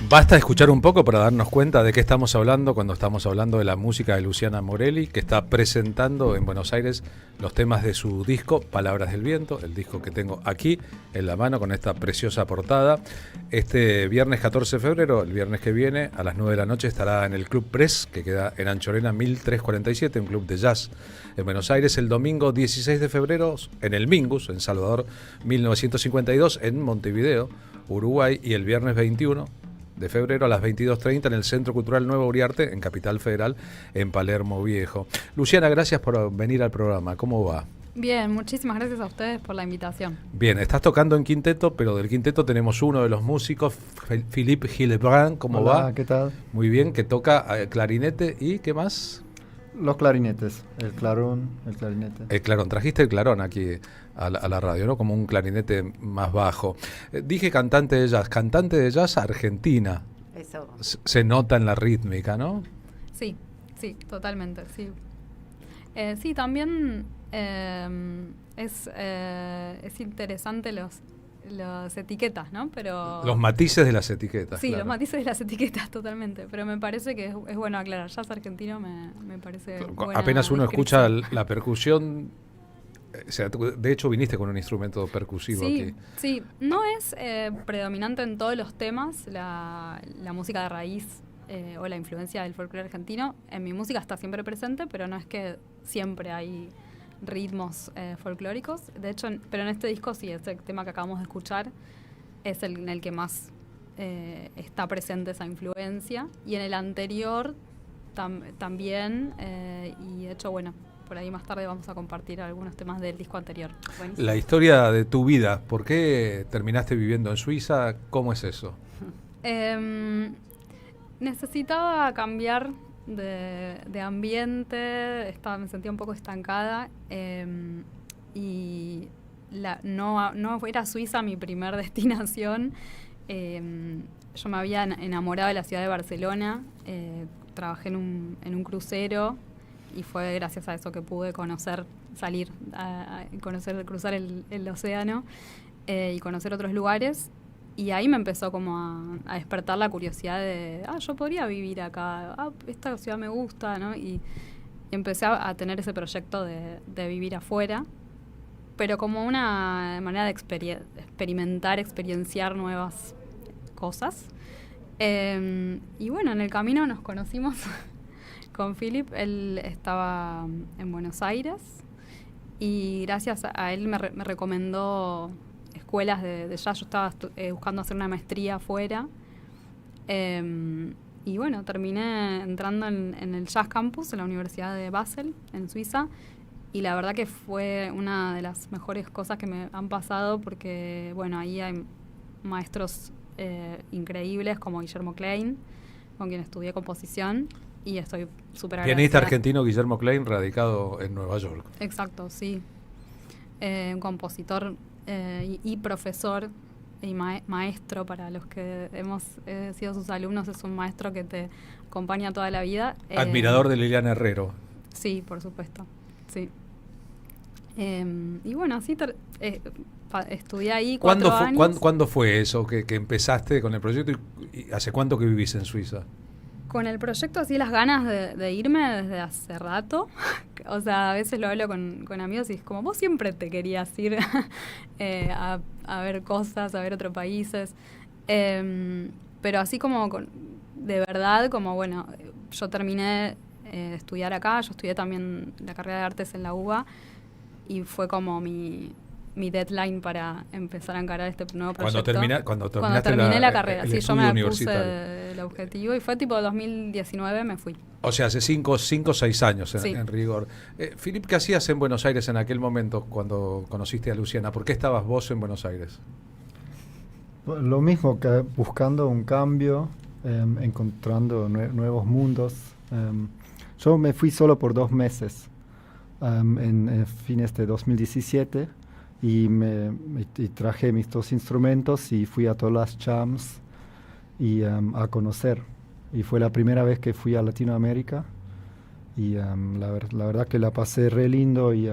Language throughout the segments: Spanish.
Basta escuchar un poco para darnos cuenta de qué estamos hablando cuando estamos hablando de la música de Luciana Morelli, que está presentando en Buenos Aires los temas de su disco Palabras del Viento, el disco que tengo aquí en la mano con esta preciosa portada. Este viernes 14 de febrero, el viernes que viene, a las 9 de la noche, estará en el Club Press, que queda en Anchorena 1347, un club de jazz en Buenos Aires. El domingo 16 de febrero en el Mingus, en Salvador 1952, en Montevideo, Uruguay, y el viernes 21 de febrero a las 22:30 en el Centro Cultural Nuevo Uriarte, en Capital Federal, en Palermo Viejo. Luciana, gracias por venir al programa. ¿Cómo va? Bien, muchísimas gracias a ustedes por la invitación. Bien, estás tocando en quinteto, pero del quinteto tenemos uno de los músicos, Philippe Gillibrand. ¿Cómo Hola, va? ¿qué tal? Muy bien, que toca clarinete y ¿qué más? Los clarinetes, el clarón, el clarinete. El clarón, trajiste el clarón aquí a la radio, ¿no? Como un clarinete más bajo. Dije cantante de jazz argentina. Eso. Se nota en la rítmica, ¿no? Sí, totalmente, sí. Sí, también es interesante las etiquetas, ¿no? Pero los matices de las etiquetas. Sí, claro. Los matices de las etiquetas, totalmente. Pero me parece que es bueno aclarar. Jazz argentino me parece buena apenas uno escucha descripción. la percusión, o sea, de hecho viniste con un instrumento percusivo aquí. Sí, no es predominante en todos los temas la música de raíz o la influencia del folclore argentino. En mi música está siempre presente, pero no es que siempre hay ritmos folclóricos. De hecho, pero en este disco sí, este tema que acabamos de escuchar es en el que más está presente esa influencia. Y en el anterior también, y de hecho, bueno, por ahí más tarde vamos a compartir algunos temas del disco anterior. Buenísimo. La historia de tu vida, ¿por qué terminaste viviendo en Suiza? ¿Cómo es eso? Necesitaba cambiar de ambiente, me sentía un poco estancada y no era Suiza mi primer destinación. Yo me había enamorado de la ciudad de Barcelona, trabajé en un crucero y fue gracias a eso que pude salir, cruzar el océano y conocer otros lugares. Y ahí me empezó como a despertar la curiosidad de, yo podría vivir acá, esta ciudad me gusta, ¿no? Y empecé a tener ese proyecto de vivir afuera, pero como una manera de experienciar nuevas cosas. Y bueno, en el camino nos conocimos con Philip. Él estaba en Buenos Aires y gracias a él me recomendó escuelas de jazz. Yo estaba buscando hacer una maestría afuera y bueno, terminé entrando en el Jazz Campus en la Universidad de Basel, en Suiza, y la verdad que fue una de las mejores cosas que me han pasado porque, bueno, ahí hay maestros increíbles como Guillermo Klein, con quien estudié composición, y estoy súper agradecida. Pianista argentino Guillermo Klein, radicado en Nueva York. Exacto, sí. Un compositor y profesor y maestro para los que hemos sido sus alumnos. Es un maestro que te acompaña toda la vida. Admirador de Liliana Herrero. Sí, por supuesto, sí. Y bueno, así estudié ahí 4 años. ¿Cuándo fue eso que empezaste con el proyecto y hace cuánto que vivís en Suiza? Con el proyecto así las ganas de irme desde hace rato. O sea, a veces lo hablo con amigos y es como, vos siempre te querías ir a ver cosas, a ver otros países. Pero así como de verdad, como bueno, yo terminé de estudiar acá, yo estudié también la carrera de artes en la UBA y fue como mi deadline para empezar a encarar este nuevo proyecto. Cuando terminé la carrera, sí, yo me puse el objetivo y fue tipo 2019 me fui. O sea, hace 5 o 6 años Sí. en rigor. Philip, ¿qué hacías en Buenos Aires en aquel momento cuando conociste a Luciana? ¿Por qué estabas vos en Buenos Aires? Lo mismo, que buscando un cambio, encontrando nuevos mundos. Yo me fui solo por 2 meses, en fines de 2017, y y traje mis 2 instrumentos y fui a todas las jams y a conocer. Y fue la primera vez que fui a Latinoamérica y la verdad que la pasé re lindo y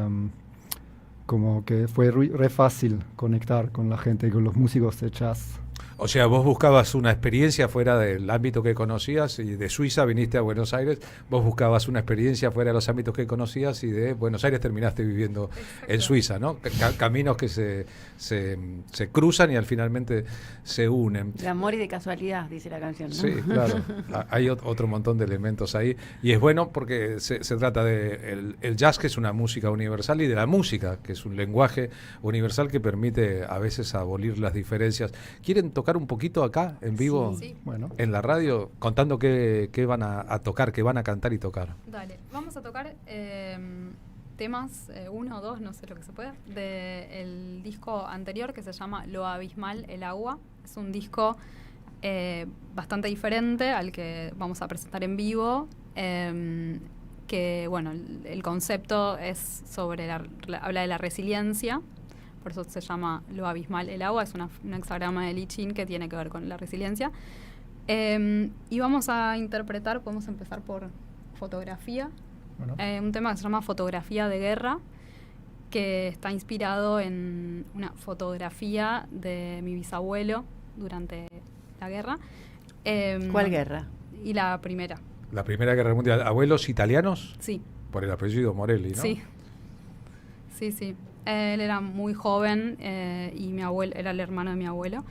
como que fue re fácil conectar con la gente, con los músicos de jazz. O sea, vos buscabas una experiencia fuera del ámbito que conocías y de Suiza viniste a Buenos Aires, vos buscabas una experiencia fuera de los ámbitos que conocías y de Buenos Aires terminaste viviendo en Suiza, ¿no? Caminos que se cruzan y al finalmente se unen. De amor y de casualidad, dice la canción, ¿no? Sí, claro. Hay otro montón de elementos ahí y es bueno porque se trata de el jazz, que es una música universal, y de la música, que es un lenguaje universal que permite a veces abolir las diferencias. ¿Quieren tocar un poquito acá, en vivo, Sí. Bueno, en la radio, contando qué van a tocar, qué van a cantar y tocar? Dale, vamos a tocar temas, uno o dos, no sé lo que se pueda, del disco anterior que se llama Lo Abismal, el Agua. Es un disco bastante diferente al que vamos a presentar en vivo, que bueno, el concepto es sobre habla de la resiliencia. Por eso se llama Lo Abismal, el Agua. Es un hexagrama de Li Chin que tiene que ver con la resiliencia. Y vamos a interpretar, podemos empezar por fotografía. bueno. Un tema que se llama Fotografía de Guerra, que está inspirado en una fotografía de mi bisabuelo durante la guerra. ¿Cuál guerra? Y la primera, La Primera Guerra Mundial. ¿Abuelos italianos? sí. Por el apellido Morelli, ¿no? Sí. Sí. Él era muy joven y mi abuelo era el hermano de mi abuelo.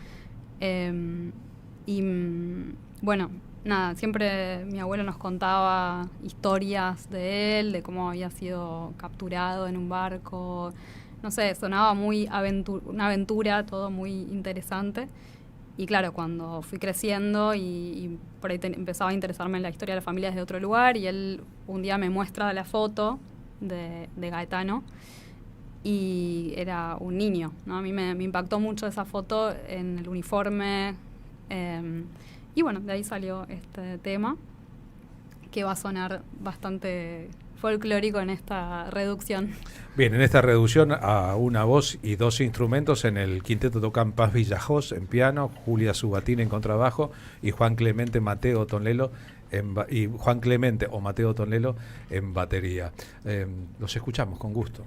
Bueno, nada, siempre mi abuelo nos contaba historias de él, de cómo había sido capturado en un barco. No sé, sonaba muy una aventura, todo muy interesante. Y claro, cuando fui creciendo y por ahí empezaba a interesarme en la historia de las familias de otro lugar, y él un día me muestra la foto de Gaetano, y era un niño, ¿no? A mí me impactó mucho esa foto en el uniforme, y bueno, de ahí salió este tema que va a sonar bastante folclórico en esta reducción. Bien, en esta reducción a una voz y dos instrumentos, en el quinteto tocan Paz Villajós en piano, Julia Subatín en contrabajo y Juan Clemente Mateo Tonlelo o Mateo Tonlelo en batería. Los escuchamos con gusto.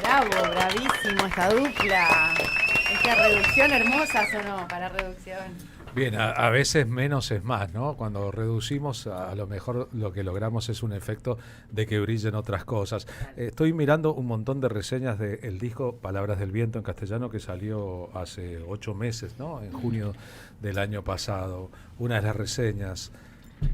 Bravo, bravísimo esta dupla. Esta reducción hermosa sonó para reducción. Bien, a veces menos es más, ¿no? Cuando reducimos, a lo mejor lo que logramos es un efecto de que brillen otras cosas. Estoy mirando un montón de reseñas del disco Palabras del Viento en castellano que salió hace 8 meses, ¿no? En junio del año pasado. Una de las reseñas: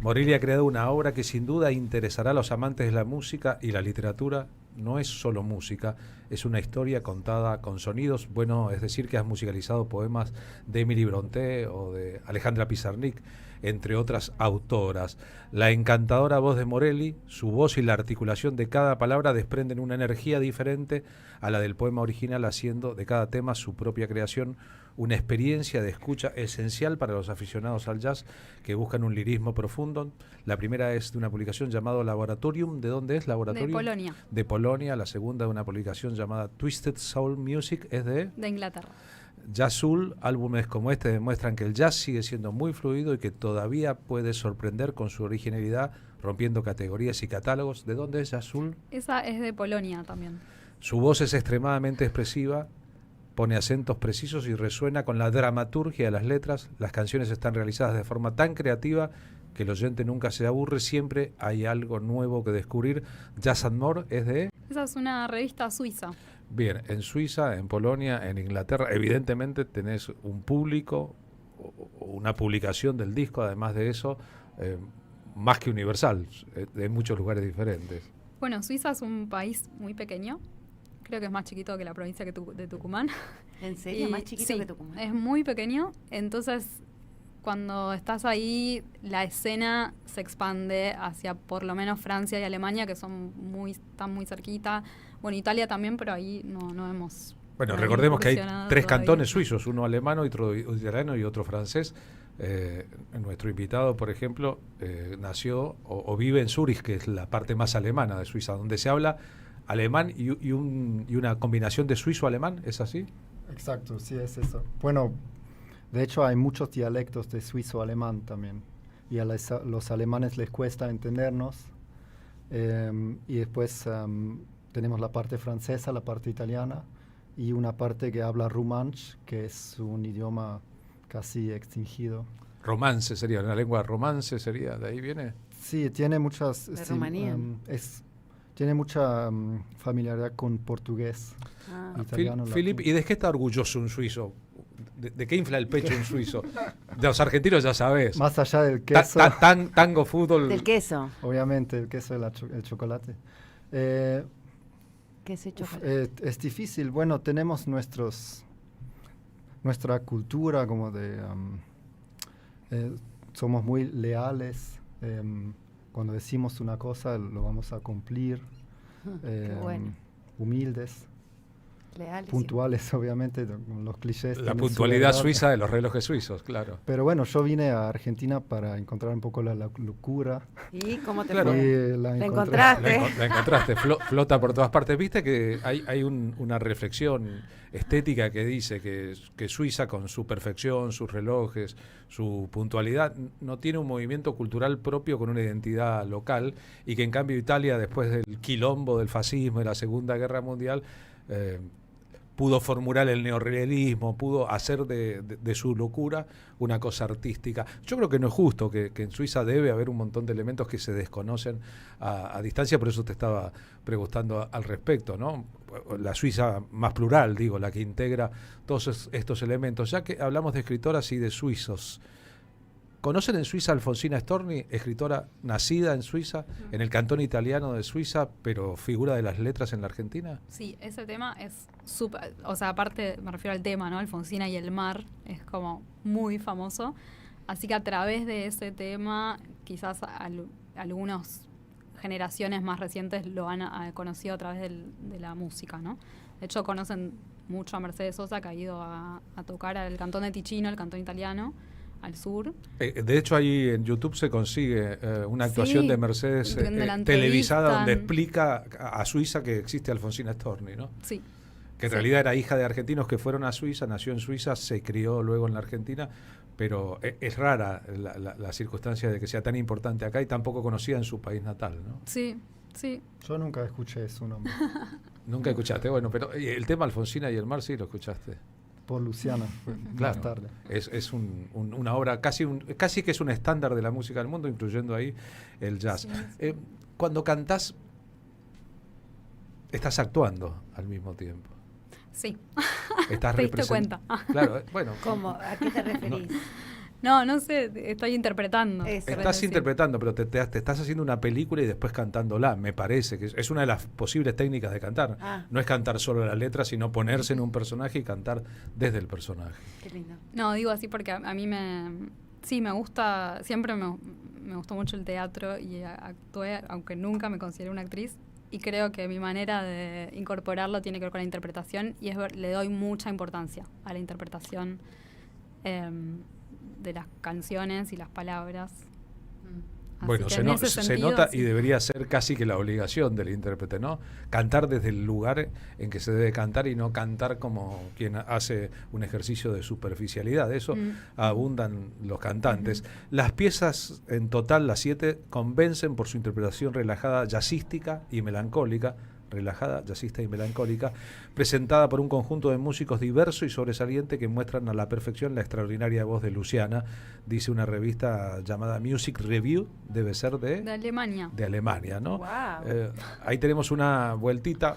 Morelli ha creado una obra que sin duda interesará a los amantes de la música y la literatura. No es solo música, es una historia contada con sonidos. Bueno, es decir, que has musicalizado poemas de Emily Brontë o de Alejandra Pizarnik, entre otras autoras. La encantadora voz de Morelli, su voz y la articulación de cada palabra desprenden una energía diferente a la del poema original, haciendo de cada tema su propia creación, una experiencia de escucha esencial para los aficionados al jazz que buscan un lirismo profundo. La primera es de una publicación llamada Laboratorium. ¿De dónde es Laboratorium? De Polonia. De Polonia. La segunda de una publicación llamada Twisted Soul Music, es de Inglaterra. Jazzul. Álbumes como este demuestran que el jazz sigue siendo muy fluido y que todavía puede sorprender con su originalidad, rompiendo categorías y catálogos. ¿De dónde es Jazzul? Esa es de Polonia también. Su voz es extremadamente expresiva, pone acentos precisos y resuena con la dramaturgia de las letras. Las canciones están realizadas de forma tan creativa que el oyente nunca se aburre, siempre hay algo nuevo que descubrir. Jazz and More es de... Esa es una revista suiza. Bien, en Suiza, en Polonia, en Inglaterra, evidentemente tenés un público, una publicación del disco, además de eso, más que universal, en muchos lugares diferentes. Bueno, Suiza es un país muy pequeño. Creo que es más chiquito que la provincia de Tucumán. ¿En serio? ¿Más chiquito que Tucumán? Es muy pequeño. Entonces, cuando estás ahí, la escena se expande hacia por lo menos Francia y Alemania, que están muy cerquita. Bueno, Italia también, pero ahí no hemos... Bueno, recordemos que hay 3 todavía. cantones suizos, uno alemán, otro italiano y otro francés. Nuestro invitado, por ejemplo, nació o vive en Zúrich, que es la parte más alemana de Suiza, donde se habla alemán y una combinación de suizo-alemán, ¿es así? Exacto, sí, es eso. Bueno, de hecho hay muchos dialectos de suizo-alemán también, y a los alemanes les cuesta entendernos, y después tenemos la parte francesa, la parte italiana, y una parte que habla romanche, que es un idioma casi extinguido. Romance sería, una lengua romance sería, ¿de ahí viene? Sí, tiene muchas... De sí, Rumanía. tiene mucha familiaridad con portugués, italiano. Philip, ¿y de qué está orgulloso un suizo? ¿De qué infla el pecho un suizo? De los argentinos ya sabes. Más allá del queso. Tango, fútbol. Del queso. Obviamente, el queso y el chocolate. Queso y chocolate. Es difícil. Bueno, tenemos nuestra cultura como de... somos muy leales. Cuando decimos una cosa, lo vamos a cumplir. Qué bueno. Humildes. Leales. Puntuales, obviamente, los clichés. La puntualidad suiza de los relojes suizos, claro. Pero bueno, yo vine a Argentina para encontrar un poco la locura. ¿Y cómo te Claro. fue? La encontraste. La encontraste, flota por todas partes. Viste que hay una reflexión estética que dice que Suiza, con su perfección, sus relojes, su puntualidad, no tiene un movimiento cultural propio con una identidad local, y que en cambio Italia, después del quilombo del fascismo y la Segunda Guerra Mundial, pudo formular el neorrealismo, pudo hacer de su locura una cosa artística. Yo creo que no es justo, que en Suiza debe haber un montón de elementos que se desconocen a distancia, por eso te estaba preguntando al respecto, ¿no? La Suiza más plural, digo, la que integra todos estos elementos. Ya que hablamos de escritoras y de suizos, ¿conocen en Suiza a Alfonsina Storni, escritora nacida en Suiza, en el cantón italiano de Suiza, pero figura de las letras en la Argentina? Sí, ese tema es súper, o sea, aparte me refiero al tema, ¿no? Alfonsina y el mar, es como muy famoso. Así que a través de ese tema, quizás algunas generaciones más recientes lo han conocido a través de la música, ¿no? De hecho, conocen mucho a Mercedes Sosa, que ha ido a tocar al cantón de Ticino, el cantón italiano, al sur. De hecho, ahí en YouTube se consigue una actuación de Mercedes televisada, donde explica a Suiza que existe Alfonsina Storni, ¿no? Sí. Que en realidad era hija de argentinos que fueron a Suiza, nació en Suiza, se crió luego en la Argentina, pero es rara la circunstancia de que sea tan importante acá y tampoco conocida en su país natal, ¿no? Sí, sí. Yo nunca escuché su nombre. Nunca escuchaste, bueno, pero el tema Alfonsina y el mar sí lo escuchaste. Por Luciana, Claro, más tarde. es una obra casi que es un estándar de la música del mundo, incluyendo ahí el jazz. Sí. Cuando cantás, estás actuando al mismo tiempo. Sí. Estás ¿Te diste representando. cuenta? Claro, bueno. ¿Cómo? ¿A qué te referís? No sé, estoy interpretando. Eso. querés Estás decir. interpretando, pero te estás haciendo una película y después cantándola. Me parece que es una de las posibles técnicas de cantar. Ah. No es cantar solo la letra, sino ponerse en un personaje y cantar desde el personaje. Qué lindo. No, digo así porque a mí me gusta, siempre me gustó mucho el teatro y actué, aunque nunca me consideré una actriz, y creo que mi manera de incorporarlo tiene que ver con la interpretación y le doy mucha importancia a la interpretación de las canciones y las palabras. Así Bueno, que se, en no- ese se sentido, nota sí. y debería ser casi que la obligación del intérprete, ¿no? Cantar desde el lugar en que se debe cantar y no cantar como quien hace un ejercicio de superficialidad. De eso abundan los cantantes. Las piezas en total, las 7, convencen por su interpretación relajada, jazzística y melancólica, presentada por un conjunto de músicos diverso y sobresaliente que muestran a la perfección la extraordinaria voz de Luciana, dice una revista llamada Music Review, debe ser De Alemania. de Alemania, ¿no? Guau. Ahí tenemos una vueltita.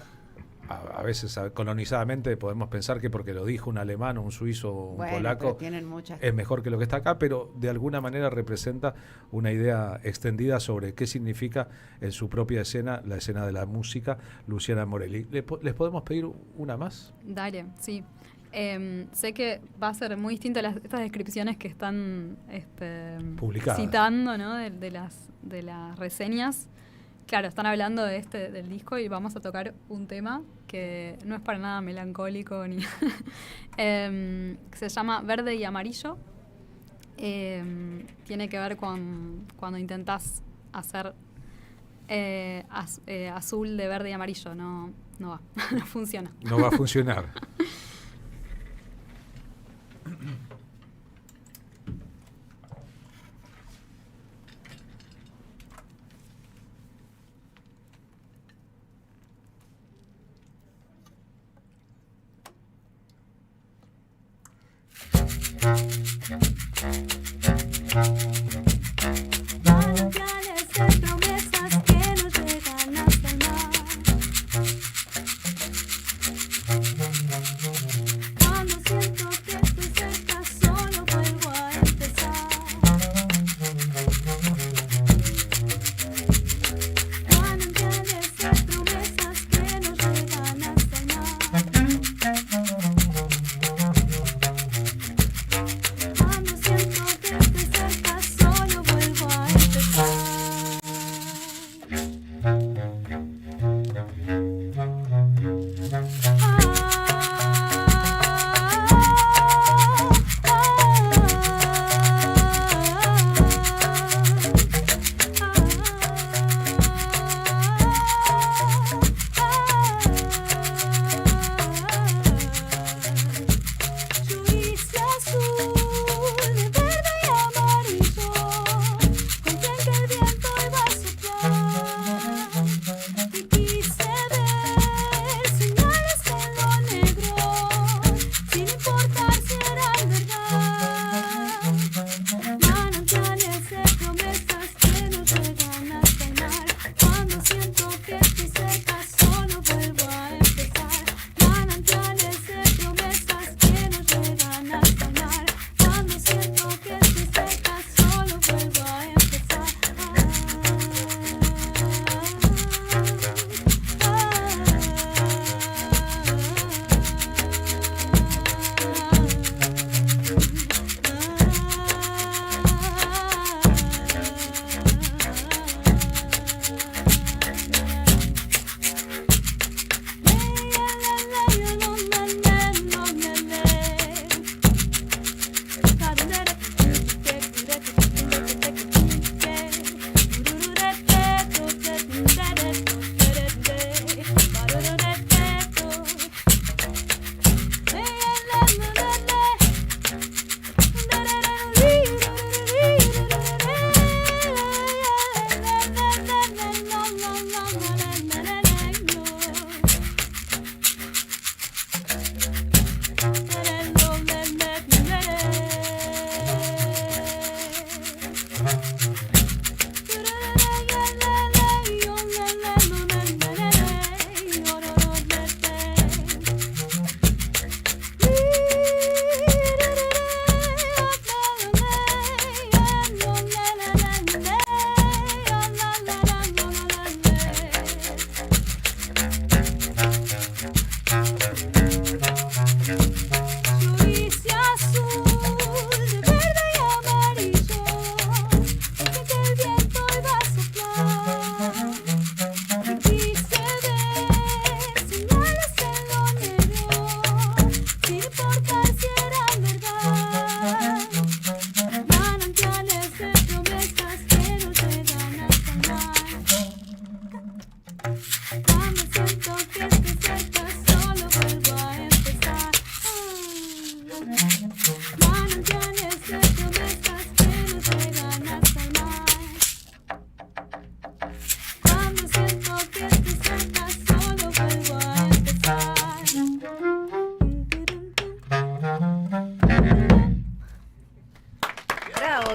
A veces colonizadamente podemos pensar que porque lo dijo un alemán, un suizo, un Bueno, polaco, pero tienen muchas. es mejor que lo que está acá, pero de alguna manera representa una idea extendida sobre qué significa en su propia escena, la escena de la música, Luciana Morelli. ¿Les podemos pedir una más? Dale, sí. Sé que va a ser muy distinto a estas descripciones que están Publicadas. citando, ¿no? de las reseñas. Claro, están hablando del disco y vamos a tocar un tema que no es para nada melancólico ni que se llama Verde y Amarillo. Tiene que ver con cuando intentás hacer azul de verde y amarillo. No va, no funciona. No va a funcionar. Manantiales de promesas que no llegan hasta el mar. Cuando siento que estoy cerca, solo vuelvo a empezar. Manantiales de promesas que no llegan hasta el mar. Cuando siento que estoy cerca,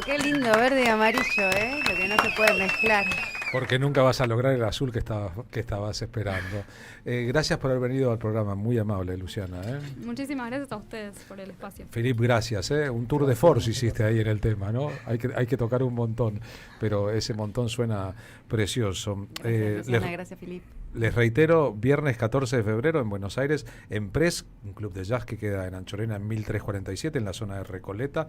qué lindo, verde y amarillo, lo que no se puede mezclar. Porque nunca vas a lograr el azul que estabas esperando. Gracias por haber venido al programa, muy amable, Luciana. Muchísimas gracias a ustedes por el espacio. Filip, gracias. Un tour de force hiciste ahí en el tema, ¿no? Hay que tocar un montón, pero ese montón suena precioso. Gracias, Luciana, gracias, Filip. Les reitero, viernes 14 de febrero en Buenos Aires, en Press, un club de jazz que queda en Anchorena en 1347, en la zona de Recoleta.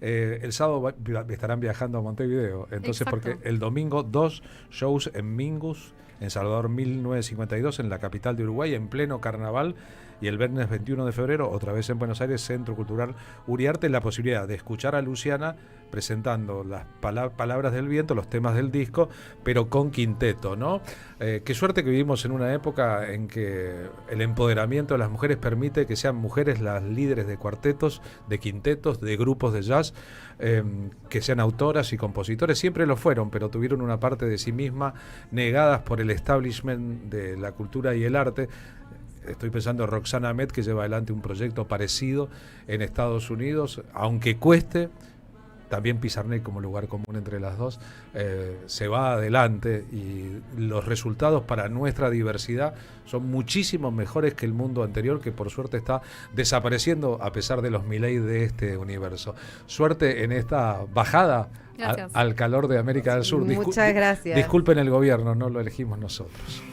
El sábado estarán viajando a Montevideo, entonces Exacto. porque el domingo 2 shows en Mingus, en Salvador 1952, en la capital de Uruguay, en pleno carnaval, y el viernes 21 de febrero, otra vez en Buenos Aires, Centro Cultural Uriarte, la posibilidad de escuchar a Luciana presentando las palabras del viento, los temas del disco, pero con quinteto, ¿no? Qué suerte que vivimos en una época en que el empoderamiento de las mujeres permite que sean mujeres las líderes de cuartetos, de quintetos, de grupos de jazz, que sean autoras y compositores, siempre lo fueron, pero tuvieron una parte de sí misma negadas por el establishment de la cultura y el arte. Estoy pensando en Roxana Ahmed, que lleva adelante un proyecto parecido en Estados Unidos, aunque cueste. También Pizarnik, como lugar común entre las dos, se va adelante y los resultados para nuestra diversidad son muchísimo mejores que el mundo anterior, que por suerte está desapareciendo a pesar de los Milei de este universo. Suerte en esta bajada al calor de América del Sur. Muchas gracias. Disculpen el gobierno, no lo elegimos nosotros.